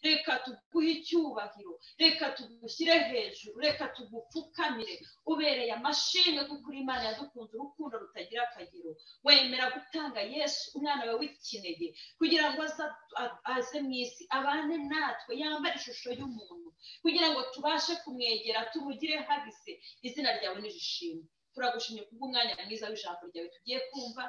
reka tuguhe icyubahiro, reka tugushyire hejuru, reka tugupfukamire, ubereye amashimwe kuko uri Imana yadukunze urukundo rutagira akagero. Wemera gutanga Yesu umwana wawe w'ikinege kugira ngo aze mu isi abane natwe, yambare ishusho y'umuntu kugira ngo tubashe kumwegera, tumugire hagise. Izina ryawe nirishimwe. Turagushimye kubw'umwanya mwiza w'ijambo ryawe tugiye kumva,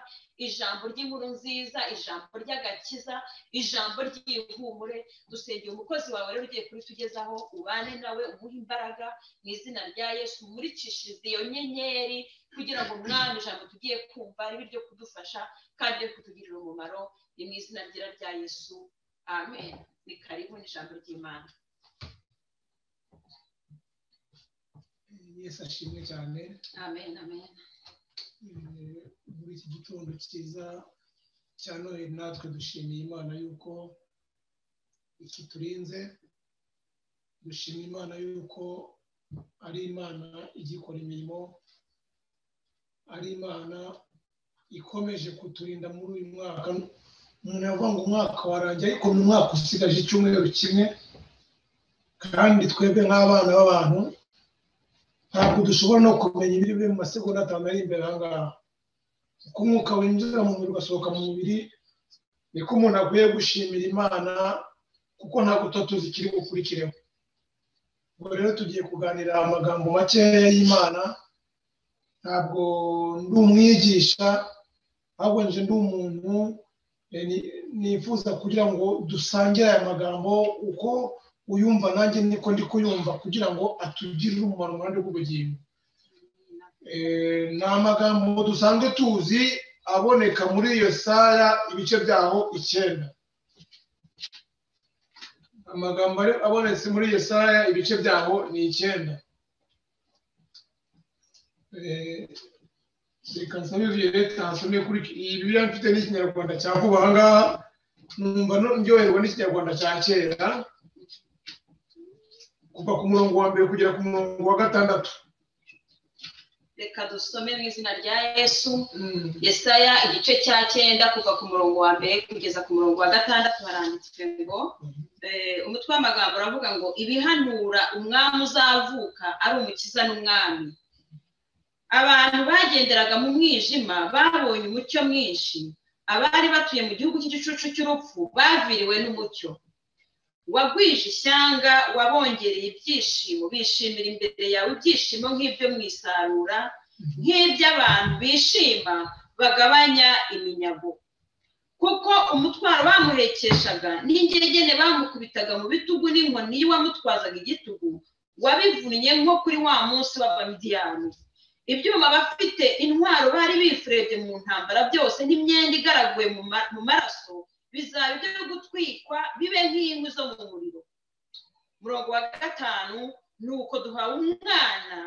ijambo ry'inkuru nziza, ijambo ry'agakiza, ijambo ry'ihumure. Dusengeye umukozi wawe rero ugiye kuritugezaho, ubane nawe, umuhe imbaraga mu izina rya Yesu, umurikishirize iyo nyenyeri kugira ngo mwami ijambo tugiye kumva ribe ryo kudufasha kandi ryo kutugirira umumaro. Ni mu izina rya Yesu, amen. Ni karibu n'ijambo ry'Imana. Yesu ashimwe cyane. Amen, amen. Muri iki gitondo cyiza cya Noheli natwe dushimiye Imana yuko ikiturinze, dushimiye Imana yuko ari Imana igikora imirimo, ari Imana ikomeje kuturinda muri uyu mwaka. Umuntu yavuga ngo umwaka warangiye, ariko mu mwaka usigaje icyumweru kimwe, kandi twebwe nk'abana b'abantu ntabwo dushobora no kumenya ibiri biri mu masegonda 5 ari imbere aha ngaha. Uko umwuka winjira mu mubiri ugasohoka mu mubiri, niko umuntu akwiye gushimira Imana, kuko ntabwo tuzi ikiri bukurikireho. Ubwo rero tugiye kuganira amagambo makeya y'Imana. Ntabwo ndi umwigisha, ahubwo nje ndi umuntu nifuza kugira ngo dusangire aya magambo uko uyumva nanjye niko ndi kuyumva, kugira ngo atugirire umumaro mu ruhande rw'ubugingo. Ni amagambo dusanzwe tuzi aboneka muri Yesaya ibice byaho 9. Amagambo abonetse muri Yesaya ibice byaho ni 9. Reka nsabye leta asome kuri Bibiliya mfite n'Ikinyarwanda cya vuba aha ngaha, numva ndyoherwa n'Ikinyarwanda cya kera, kuva ku murongo wa mbere kugera ku murongo wa 6. Reka dusome mu izina rya Yesu. Yesaya igice cya 9 kuva ku murongo wa mbere kugeza ku murongo wa 6 haranditswe ngo umutwe w'amagambo uravuga ngo ibihanura umwami uzavuka ari umukiza n'umwami. Abantu bagenderaga mu mwijima babonye umucyo mwinshi, abari batuye mu gihugu cy'igicucu cy'urupfu baviriwe n'umucyo. Wagwije ishyanga, wabongereye ibyishimo, bishimira imbere yawe ibyishimo nk'ibyo mu isarura, nk'iby'abantu bishima bagabanya iminyago. Kuko umutwaro bamuhekeshaga n'ingeregene bamukubitaga mu bitugu n'inkoni y'uwamutwazaga igitugu wabivunnye nko kuri wa munsi w'Abamidiyani. Ibyuma bafite intwaro bari bifurebye mu ntambara byose n'imyenda igaraguye mu maraso bizaba ibyo gutwikwa bibe nk'inkwi zo mu muriro. Murongo wa 5, nuko duhawe umwana,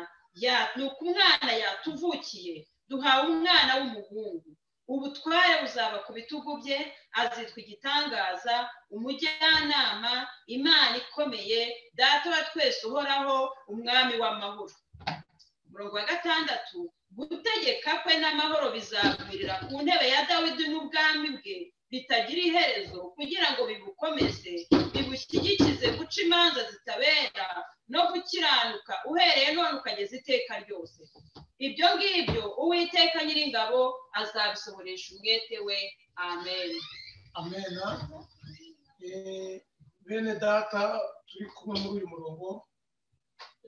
nuko umwana yatuvukiye, duhawe umwana w'umuhungu, ubutware buzaba ku bitugu bye, azitwa igitangaza, umujyanama, Imana ikomeye, data wa twese uhoraho, umwami w'amahoro. Murongo wa 6, gutegeka kwe n'amahoro bizagumirira ku ntebe ya Dawidi n'ubwami bwe bitagira iherezo, kugira ngo bibukomeze, bibushyigikize guca imanza zitabera no gukiranuka uhereye none ukageza iteka ryose. Ibyo ngibyo Uwiteka Nyiringabo azabisohoresha umwete we. Amen. Amen. Bene data turi kumwe muri uyu murongo,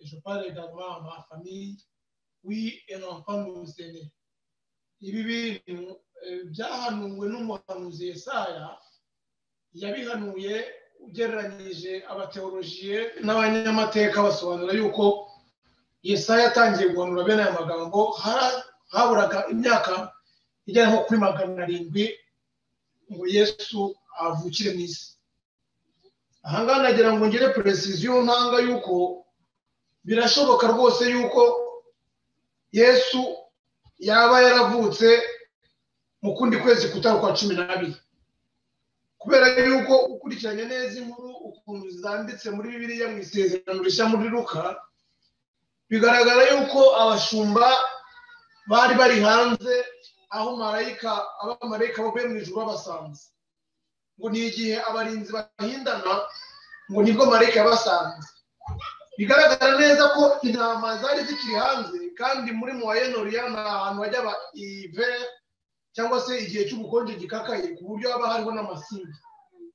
je parle également à ma famille, oui, et l'enfant nous aînés. Ibi bintu byahanuwe n'umuhanuzi Yesaya, yabihanuye ugereranyije abateolojiye n'abanyamateka basobanura yuko Yesaya yatangiye guhanura bene aya magambo haburaga imyaka igera nko kuri 700 ngo Yesu avukire mu isi. Aha ngaha nagira ngo ngire precision ntanga yuko birashoboka rwose yuko Yesu yaba yaravutse mu kundi kwezi kutari kwa 12, kubera yuko ukurikiranye neza inkuru ukuntu zanditse muri Bibiliya mu Isezerano Rishya muri Luka, bigaragara yuko abashumba bari bari hanze aho abamarayika bavuye mu ijuru babasanze, ngo ni igihe abarinzi bahindana ngo nibwo marayika yabasanze. Bigaragara neza ko intama zari zikiri hanze, kandi muri Moyen-Orient ni ahantu hajya aba hiver cyangwa se igihe cy'ubukonje gikakaye, ku buryo haba hariho n'amasimbi.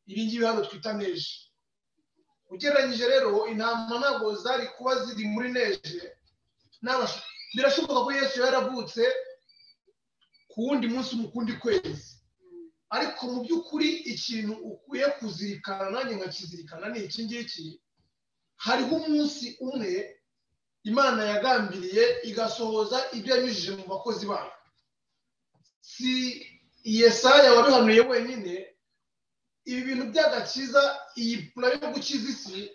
Ibi ngibi hano twita neje. Ugereranyije rero intama ntabwo zari kuba ziri muri neje. Birashoboka ko Yesu yaravutse ku wundi munsi mu kundi kwezi, ariko mu by'ukuri ikintu ukwiye kuzirikana, nanjye nkakizirikana, ni iki ngiki: hariho umunsi umwe Imana yagambiriye igasohoza ibyo yanyujije mu bakozi bayo. Si Yesaya wabihanuye wenyine. Ibi bintu by'agakiza, iyi plan yo gukiza isi,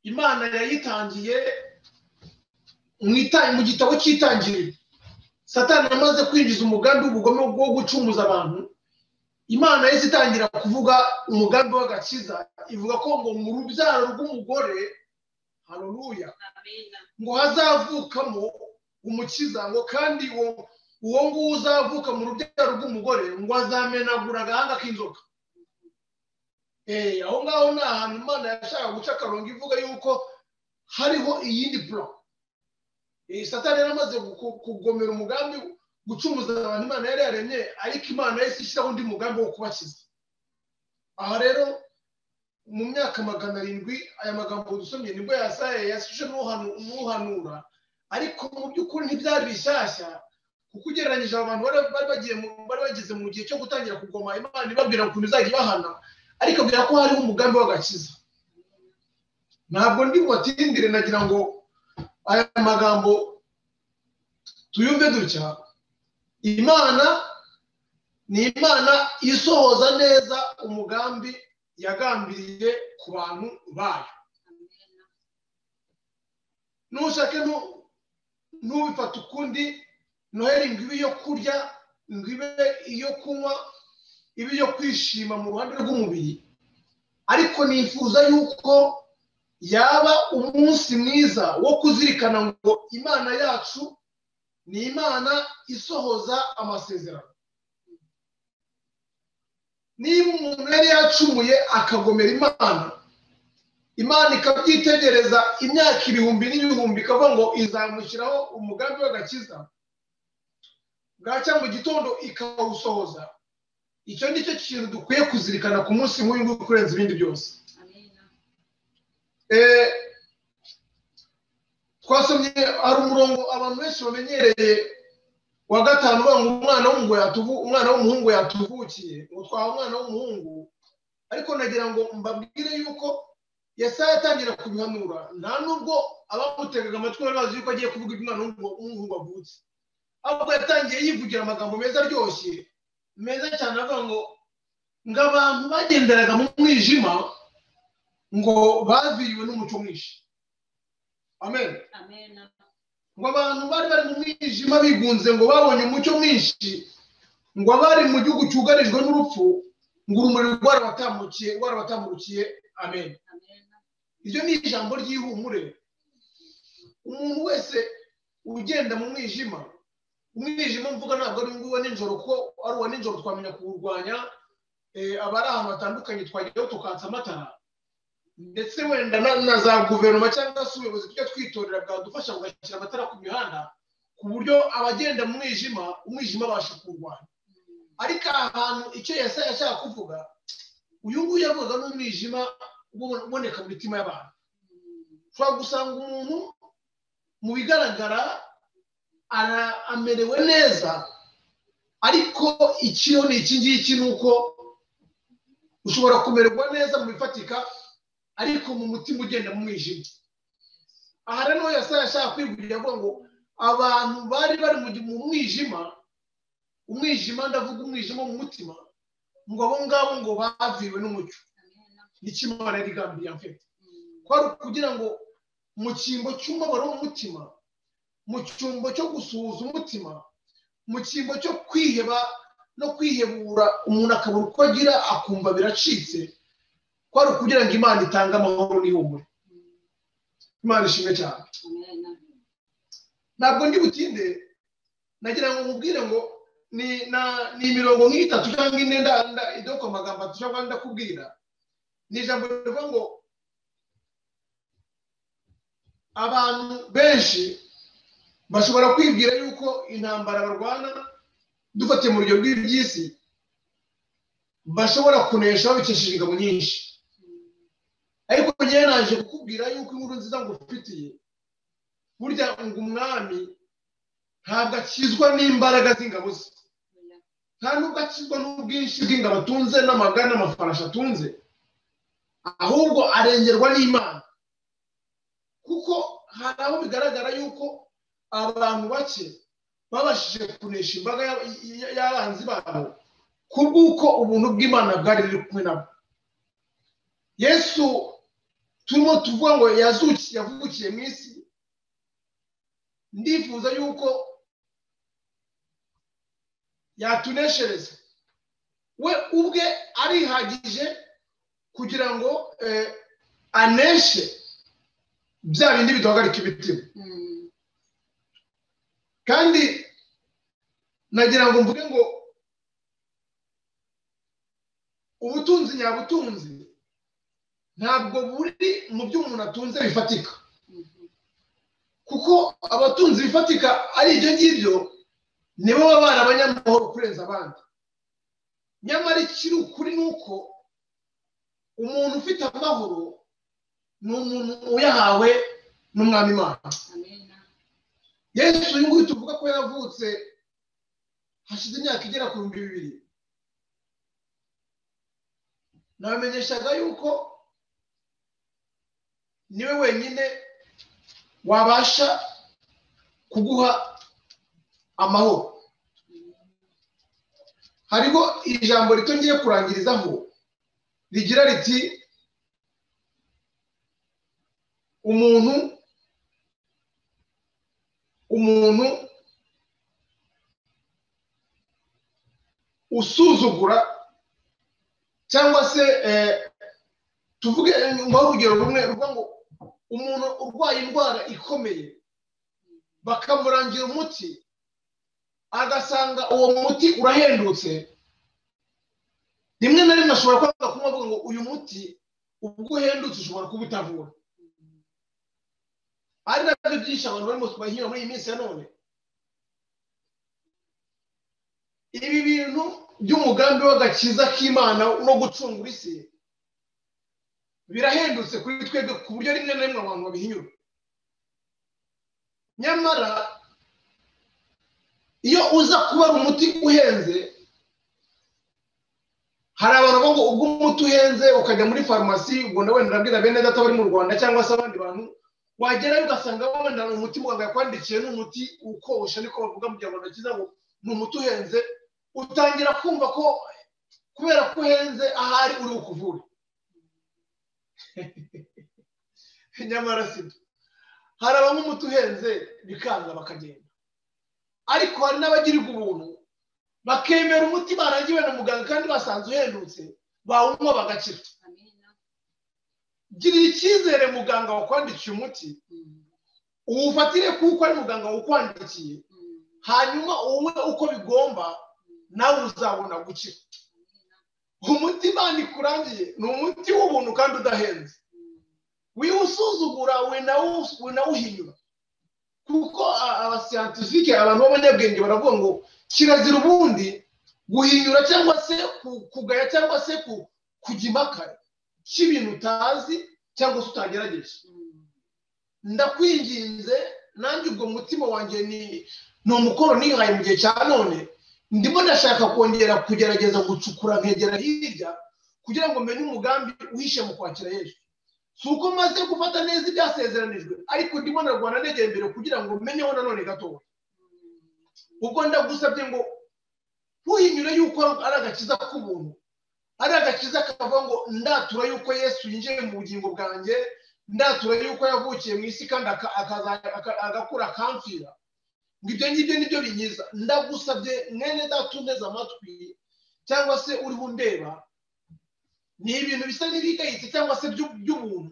Imana yayitangiye mu gitabo cy'Itangiriro. Satani amaze kwinjiza umugambi w'ubugome wo gucumuza abantu, Imana yahise itangira kuvuga umugambi w'agakiza, ivuga ko ngo mu rubyaro rw'umugore, haleluya, ngo hazavukamo umukiza, ngo kandi uwo nguwo uzavuka mu rubyaro rw'umugore ngo azamenagura agahanga k'inzoka. Aho ngaho ni ahantu Imana yashaka guca akarongo ivuga yuko hariho iyindi plan. Satani yari amaze kugomera umugambi gucumuza abantu Imana yari yaremye, ariko Imana yahise ishyiraho undi mugambi wo kubakiza. Aha rero mu myaka 700 aya magambo dusomye nibwo Yesaya yashije n'uhanura, ariko mu by'ukuri ntibyari bishyashya, kuko ugereranyije abantu bari bageze mu gihe cyo gutangira kugoma Imana ibabwira ukuntu izajya ibahana, ariko bwira ko hariho umugambi w'agakiza. Ntabwo ndi bubatindire, nagira ngo aya magambo tuyumve dutya: Imana ni Imana isohoza neza umugambi yagambiriye ku bantu bayo. Nushake ntubifata ukundi, Noheli ngo ibe iyo kurya, ngo ibe iyo kunywa, ibe iyo kwishima mu ruhande rw'umubiri, ariko nifuza yuko yaba umunsi mwiza wo kuzirikana ngo Imana yacu ni Imana isohoza amasezerano. Niba umuntu yari yacumuye akagomera Imana ikabyitegereza imyaka ibihumbi n'ibihumbi, ikavuga ngo izamushyiraho umugambi w'agakiza, bwacya mu gitondo ikawusohoza. Icyo ni cyo kintu dukwiye kuzirikana ku munsi nk'uyu nguyu kurenza ibindi byose. Twasomye hari umurongo abantu benshi bamenyereye wa 5 uvuga ngo umwana w'umuhungu yatuvukiye, ngo twaha umwana w'umuhungu. Ariko nagira ngo mbabwire yuko Yesaya atangira kubihanura, nta nubwo abamutegaga amatwi bari bazi yuko agiye kuvuga umwana w'umuhungu wavutse, ahubwo yatangiye yivugira amagambo meza aryoshye, meza cyane, avuga ngo abantu bagenderaga mu mwijima ngo baviriwe n'umucyo mwinshi. Amen. Ngo abantu bari mu mwijima bigunze ngo babonye umucyo mwinshi, ngo abari mu gihugu cyugarijwe n'urupfu ngo urumuri rwarabatambukiye. Amen. Iryo ni ijambo ry'ihumure. Umuntu wese ugenda mu mwijima, umwijima mvuga ntabwo ari nguwa nijoro, ko ari uwa nijoro twamenya kuwurwanya. Abari ahantu hatandukanye twagiyeho tukatsa amatara, ndetse wenda na za guverinoma cyangwa se ubuyobozi tujya twitorera bwadufasha kugashyira amatara ku mihanda, ku buryo abagenda mu mwijima, umwijima abasha kurwanya. Ariko ahantu icyo Yesaya ashaka kuvuga, uyu nguyu yavuga n'umwijima uboneka mu mitima y'abantu. Ushobora gusanga umuntu mu bigaragara amerewe neza, ariko ikiyo ni iki ngiki, ni uko ushobora kumererwa neza mu bifatika, ariko mu mutima ugenda mu mwijima. Aha rero Yesaya ashaka kwibwira avuga ngo abantu bari mu mwijima, umwijima ndavuga umwijima mu mutima, ngo abo ngabo ngo baviriwe n'umucyo. N'ikimana yari igambiriye amfite kwari kugira ngo mu cyimbo cy'umubabaro w'umutima, mu cyumbo cyo gusuhuza umutima, mu cyimbo cyo kwiheba no kwihebura, umuntu akabura uko agira akumva biracitse, kwari kugira ngo Imana itange amahoro n'ihumure. Imana ishimwe cyane. Ntabwo ndi butinde, nagira ngo mubwire ngo ni imirongo nk'itatu cyangwa ine idoko amagambo cyangwa ndakubwira. Ni ijambo rivuga ngo abantu benshi bashobora kwibwira yuko intambara barwana dufatiye mu buryo bw'iby'isi bashobora kunesha babikesheje ingabo nyinshi, ariko njyewe naje kukubwira yuko inkuru nziza ngufitiye burya ngo umwami ntabwo akizwa n'imbaraga z'ingabo ze, nta nubwo akizwa n'ubwinshi bw'ingabo atunze n'amagana n'amafarashi atunze, ahubwo arengerwa n'Imana. Kuko hari aho bigaragara yuko abantu bake babashije kunesha imbaga y'abanzi babo kubw'uko ubuntu bw'Imana bwari buri kumwe nabo. Yesu turimo tuvuga ngo yavukiye mu isi, ndifuza yuko yatuneshereza we ubwe arihagije kugira ngo aneshe bya bindi biduhagarika imitima. Kandi nagira ngo mvuge ngo ubutunzi nyabutunzi ntabwo buri mu byo umuntu atunze bifatika, kuko abatunzi bifatika ari ibyo ngibyo nibo baba bari abanyamahoro kurenza abandi. Nyamara ikiri ukuri ni uko umuntu ufite amahoro ni umuntu uyahawe n'Umwami Imana. Yesu uyu nguyu tuvuga ko yavutse hashize imyaka igera ku 2000, nabamenyeshaga yuko niwe wenyine wabasha kuguha amahoro. Hariho ijambo rito ngiye kurangirizaho rigira riti umuntu usuzugura cyangwa se tuvuge urugero rumwe ruvuga ngo umuntu urwaye indwara ikomeye bakamurangira umuti agasanga uwo muti urahendutse, rimwe na rimwe ashobora kwanga kumuvuga ngo uyu muti ubwo uhendutse ushobora kuba utavura. Ari nabyo byinshi abantu barimo bahinyura muri iyi minsi ya none. Ibi bintu by'umugambi w'agakiza k'Imana no gucungura isi birahendutse kuri twebwe ku buryo rimwe na rimwe abantu babihinyura. Nyamara iyo uza kuba ari umuti uhenze, hari abantu bavuga ngo ubwo umuti uhenze ukajya muri farumasi, ubwo wenda ndabwira bene data bari mu Rwanda cyangwa se abandi bantu, wagerayo ugasanga wenda umuti muganga yakwandikiye n'umuti ukosha, niko bavuga mu Kinyarwanda cyiza ngo ni umuti uhenze, utangira kumva ko kubera ko uhenze ahari uri ukuvura. Nyamara sibyo, hari abanywa umuti uhenze bikanga bakagenda, ariko hari n'abagirirwa ubuntu bakemera umuti barangiwe na muganga kandi basanze uhendutse, bawunywa bagakira. Girira icyizere muganga wakwandikiye umuti, uwufatire kuko ari muganga wakwandikiye, hanyuma uwe uko bigomba, nawe uzabona gukira. Umuti Imana ikurangiye ni umuti w'ubuntu kandi udahenze. Wiwusuzugura winawuhinyura, kuko abasiyantifike abantu b'abanyabwenge baravuga ngo kirazira ubundi guhinyura cyangwa se kugaya cyangwa se kujya impaka cy'ibintu utazi cyangwa se utagerageje. Ndakwinginze nanjye ubwo mutima wanjye ni umukoro nihaye mu gihe cya none, ndimo ndashaka kongera kugerageza gucukura nkegera hirya kugira ngo menye umugambi uhishe mu kwakira Yesu. Si uko maze gufata neza ibyasezeranijwe, ariko ndimo narwana negera imbere kugira ngo menyeho nanone gatoya. Ubwo ndagusabye ngo ntuhinyure yuko ari agakiza k'ubuntu, ari agakiza kavuga ngo ndatura yuko Yesu yinjiye mu bugingo bwanjye, ndatura yuko yavukiye mu isi kandi agakura akamfira, ngo ibyo ngibyo nibyo binyiza. Ndagusabye mwene data unteze amatwi cyangwa se uri bundeba, ni ibintu bisa n'ibigayitse cyangwa se by'ubuntu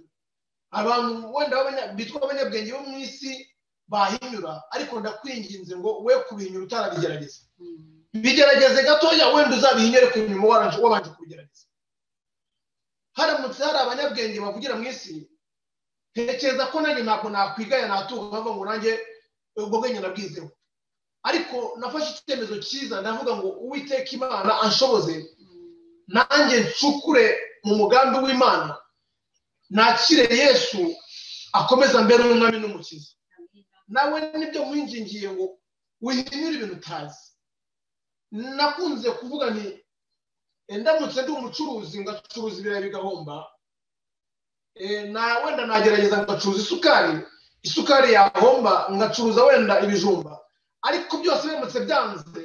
abantu wenda bitwa abanyabwenge bo mu isi bahinyura, ariko ndakwinginze ngo we kubihinyura utarabigerageza. Bigerageze gatoya, wenda uzabihinyure ku nyuma wabanje kubigerageza. Haramutse hari abanyabwenge bavugira mu isi tekereza ko nanjye ntabwo nakwigaya natuka ngo nanjye ubwo bwenge nabwizeho, ariko nafashe icyemezo cyiza ndavuga ngo Uwiteka Imana anshoboze nanjye ncukure mu mugambi w'Imana, nakire Yesu akomeza mbere n'umwami n'umukiza. Nawe nibyo mwingingiye ngo wihinyure ibintu utazi. Nakunze kuvuga nti ndamutse ndi umucuruzi ngacuruza ibirayi bigahomba, wenda nagerageza ngacuruza isukari yahomba ngacuruza wenda ibijumba, ariko byose bimutse byanze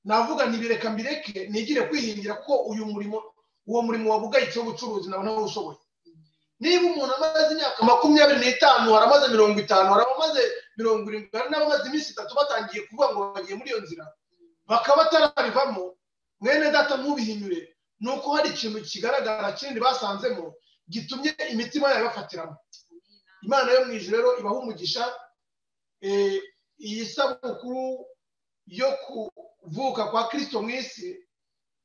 navuga ntibireka mbireke nigire kwihingira kuko uwo murimo wabugayitse w'ubucuruzi nawe ntawe ushoboye. Niba umuntu amaze imyaka 25 haramaze 50 haramaze 70 hari n'abamaze iminsi 3 batangiye kuvuga ngo bagiye muri iyo nzira bakaba batarabivamo, mwene data mubihinyure nuko hari ikintu kigaragara kindi basanzemo gitumye imitima yayo bafatiramo. Imana yo mu ijuru rero ibaha umugisha. Iyi sabukuru yo kuvuka kwa Kristo mu isi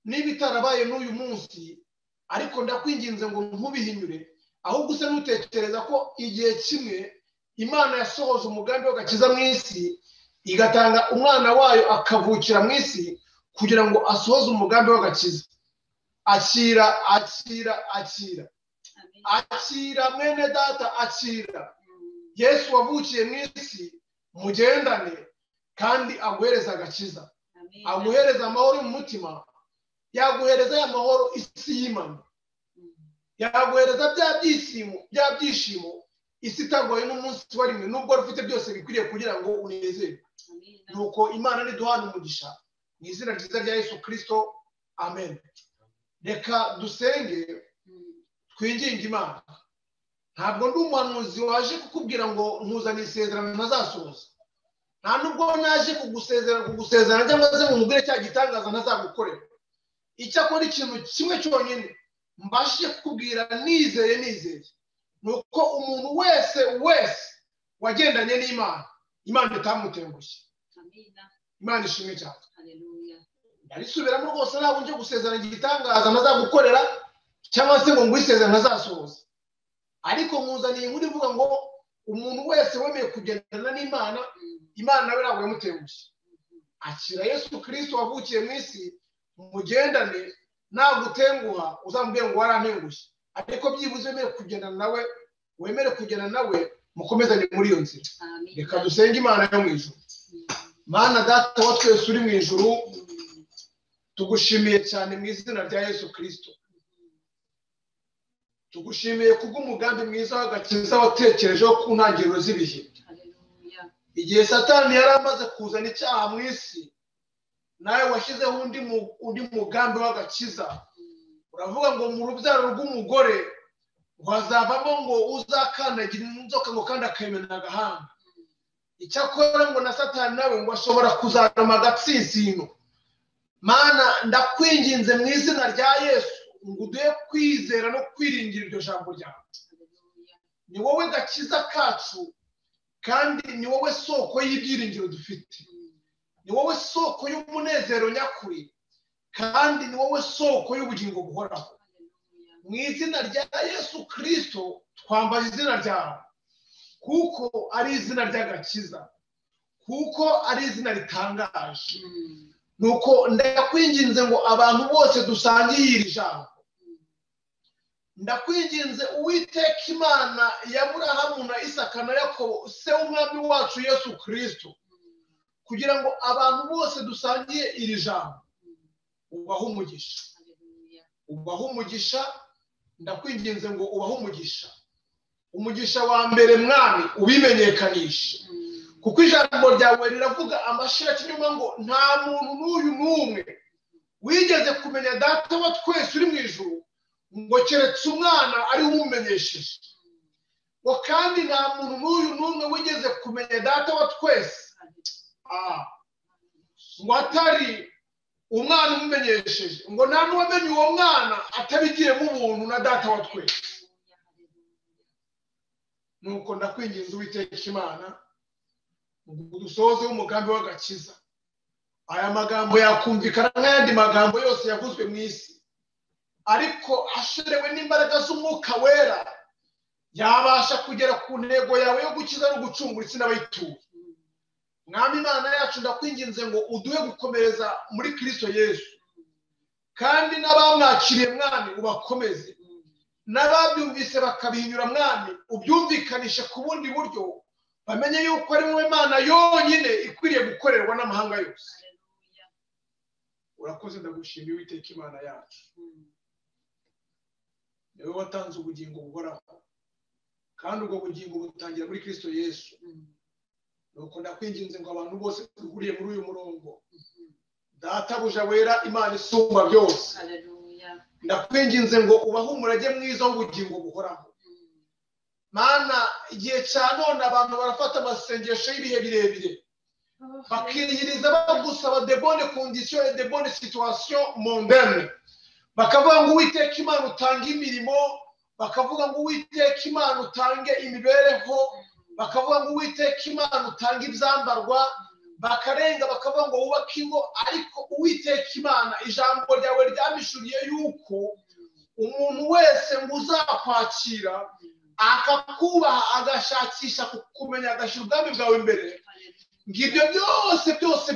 niba itarabaye n'uyu munsi, ariko ndakwinginze ngo ntubihinyure, ahubwo se nutekereza ko igihe kimwe Imana yasohoje umugambi w'agakiza mu isi igatanga umwana wayo akavukira mu isi kugira ngo asohoze umugambi w'agakiza. Akira mwene data, akira Yesu wavukiye mu isi, mugendane kandi aguhereza agakiza, aguhereza amahoro mu mutima, yaguhereza ya mahoro isi y'Imana, yaguhereza bya byishimo isi itagoye n'umunsi wa rimwe nubwo rufite byose bikwiriye kugira ngo unezerwe. Nuko Imana niduhana umugisha mu izina ryiza rya Yesu Kristo, amen. Reka dusenge twinginge Imana. Ntabwo ndi umuhanuzi waje kukubwira ngo nkuzane isezerano ntazasohoza, nta nubwo naje kugusezerana cyangwa se nkubwire cya gitangaza ntazagukorera. Icyakora ikintu kimwe cyonyine mbashije kukubwira nizeye nuko umuntu wese wagendanye n'Imana, Imana itamutengushye. Imana ishimwe cyane. Ndabisubiramo rwose, ntabwo nje gusezerana igitangaza ntazagukorera cyangwa se ngo ngwisezerane ntazasohoza, ariko nkuzaniye inkuru ivuga ngo umuntu wese wemeye kugendana n'Imana, Imana nawe ntabwo yamutengushye. Akira Yesu Kristo wavukiye mu isi, mugendane, nagutenguha uzambwire ngo warantengushye, ariko byibuze wemere kugendana nawe mukomezanye muri iyo nzira. Reka dusenge Imana yo mu ijuru. Mana Data wa twese uri mu ijuru, tugushimiye cyane mu izina rya Yesu Kristo. Tugushimiye kubw'umugambi mwiza w'agakiza watekerejeho ku ntangiriro z'ibihe. Igihe Satani yari amaze kuzana icyaha mu isi, nawe washyizeho undi mugambi w'agakiza. Uravuga ngo mu rubyaro rw'umugore wazavamo ngo uzakandagira inzoka ngo kandi akemena agahanga. Icyakora ngo na Satani nawe ngo ashobora kuzarama agatsinsino. Mana ndakwinginze mu izina rya Yesu ngo uduhe kwizera no kwiringira iryo jambo ryawe. Ni wowe gakiza kacu kandi ni wowe soko y'ibyiringiro dufite. Ni wowe soko y'umunezero nyakuri kandi ni wowe soko y'ubugingo buhoraho. Mu izina rya Yesu Kristo twambaye izina ryawe kuko ari izina ry'agakiza, kuko ari izina ritangaje. Nuko ndakwinginze ngo abantu bose dusangiye iri jambo, ndakwinginze Uwiteka Imana ya Aburahamu na Isaka na Yakobo, se w'umwami wacu Yesu Kristo, kugira ngo abantu bose dusangiye iri jambo ubahe umugisha. Ubahe umugisha, ndakwinginze ngo ubahe umugisha. Umugisha wa mbere mwami ubimenyekanisha, kuko ijambo ryawe riravuga amashira kinyuma ngo nta muntu n'uyu n'umwe wigeze kumenya Data wa twese uri mu ijuru ngo keretse umwana ari umumenyesheje. Ngo kandi nta muntu n'uyu n'umwe wigeze kumenya Data wa twese ngo atari umwana umumenyesheje, ngo nta n'uwamenye uwo mwana atabigiyemo ubuntu na Data wa twese. Nuko ndakwinginze Uwiteka Imana ngo dusohoze umugambi w'agakiza. Aya magambo yakumvikana nk'ayandi magambo yose yavuzwe mu isi, ariko asherewe n'imbaraga z'umwuka wera yabasha kugera ku ntego yawe yo gukiza no gucungura isi n'abayituye. Mwami Imana yacu ndakwinginze ngo uduhe gukomereza muri Kristo Yesu, kandi n'abamwakiriye mwami ubakomeze, n'ababyumvise bakabihinyura mwami ubyumvikanishe ku bundi buryo, bamenye yuko ari wowe Mana yonyine ikwiriye gukorerwa n'amahanga yose. Urakoze, ndagushimiye Uwiteka Imana yacu, niwe watanze ubugingo buhoraho, kandi ubwo bugingo butangira muri Kristo Yesu. Nuko ndakwinginze ngo abantu bose duhuriye muri uyu murongo, Databuja wera, Imana isumba byose, ndakwinginze ngo ubahe umurage mwiza w'ubugingo buhoraho. Mana, igihe cya none abantu barafata amasengesho y'ibihe birebire, bakiyiriza bagusaba de bonnes conditions et de bonnes situations mondaines, bakavuga ngo Uwiteka Imana utange imirimo, bakavuga ngo Uwiteka Imana utange imibereho, bakavuga ngo Uwiteka Imana utange ibyambarwa, bakarenga bakavuga ngo wubake ingo. Ariko Uwiteka Imana, ijambo ryawe ryamishuriye yuko umuntu wese ngo uzakwakira akakubaha agashakisha kukumenya agashyira ubwami bwawe imbere, ngibyo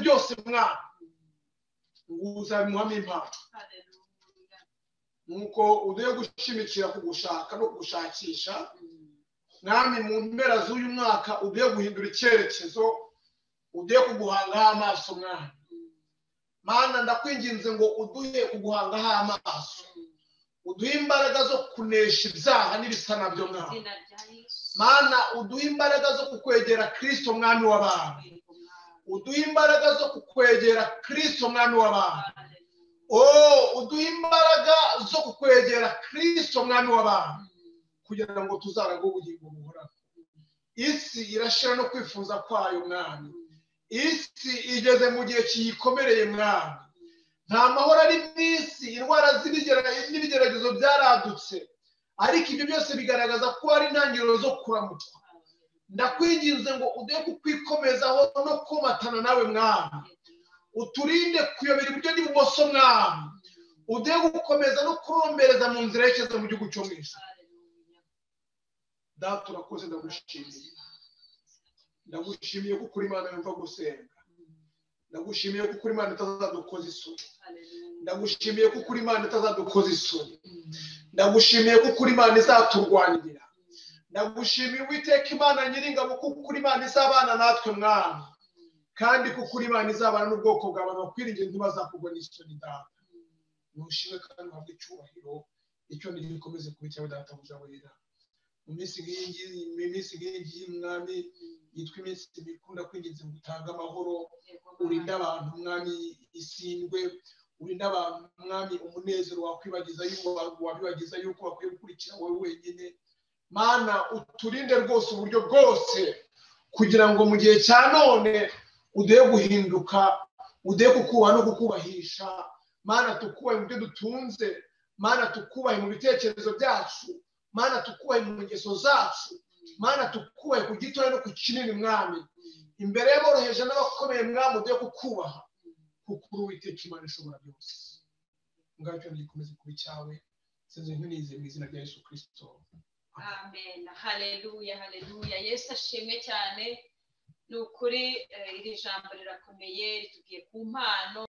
byose mwana ngo uzabimuhamo impano. Nuko uduhe gushimikira kugushaka no kugushakisha mwami, mu mpera z'uyu mwaka uduhe guhindura icyerekezo, uduhe kuguhangaho amaso mwami. Mana, ndakwinginze ngo uduhe kuguhangaho amaso, uduhe imbaraga zo kunesha ibyaha n'ibisa nabyo mwami. Mana, uduhe imbaraga zo kukwegera Kristo mwami w'abantu, uduhe imbaraga zo kukwegera Kristo mwami w'abantu. Uduhe imbaraga zo kukwegera Kristo mwami w'abantu, kugira ngo tuzarage ubugingo buhoraho. Isi irashira no kwifuza kwayo mwami, isi igeze mu gihe kiyikomereye mwami, nta mahoro ari mu isi, indwara n'ibigeragezo byaradutse, ariko ibyo byose bigaragaza ko hari intangiriro zo kuramutwa. Ndakwinginze ngo uduhe kukwikomezaho no komatana nawe mwami, uturinde kuyobera iburyo n'ibumoso mwami, uduhe gukomeza no kurombereza mu nzira yerekeza mu gihugu cyo mu ijuru. Data urakoze, ndagushimiye kuko uri Imana yumva gusenga, ndagushimiye kuko uri Imana itazadukoza isoni, ndagushimiye kuko uri Imana itazadukoza isoni, ndagushimiye kuko uri Imana izaturwanirira, ndagushimiye Uwiteka Imana Nyiringabo kuko uri Imana izabana natwe mwami, kandi kuko uri Imana izabana n'ubwoko bwawe bakwiringira ntibazakugwa n'isoni. Data nushimwe kandi uhabwe icyubahiro, icyo gikomeze kuba icyawe Databuja wera. Mu minsi nk'iyi mwami yitwa iminsi mikunda kwinginze ngo utange amahoro, urinde abantu mwami isindwe, urinde abantu mwami umunezero wabibagiza yuko bakwiye gukurikira wowe wenyine. Mana, uturinde rwose uburyo bwose, kugira ngo mu gihe cya none uduhe guhinduka, uduhe kukubaha no kukubahisha. Mana, tukubahe mu byo dutunze, Mana, tukubahe mu bitekerezo byacu, Mana, tukubahe mu ngeso zacu, Mana, tukubahe ku gitoya no ku kinini mwami, imbere y'aboroheje n'abakomeye mwami uduhe kukubaha, kuko uri Uwiteka Imana ishobora byose. Ngacyo gikomeze kuba icyawe, senze ntunizeye mu izina rya Yesu Kristo. Amen. Haleluya, haleluya. Yesu ashimwe cyane. Ni ukuri iri jambo rirakomeye, ritubwiye ku mpano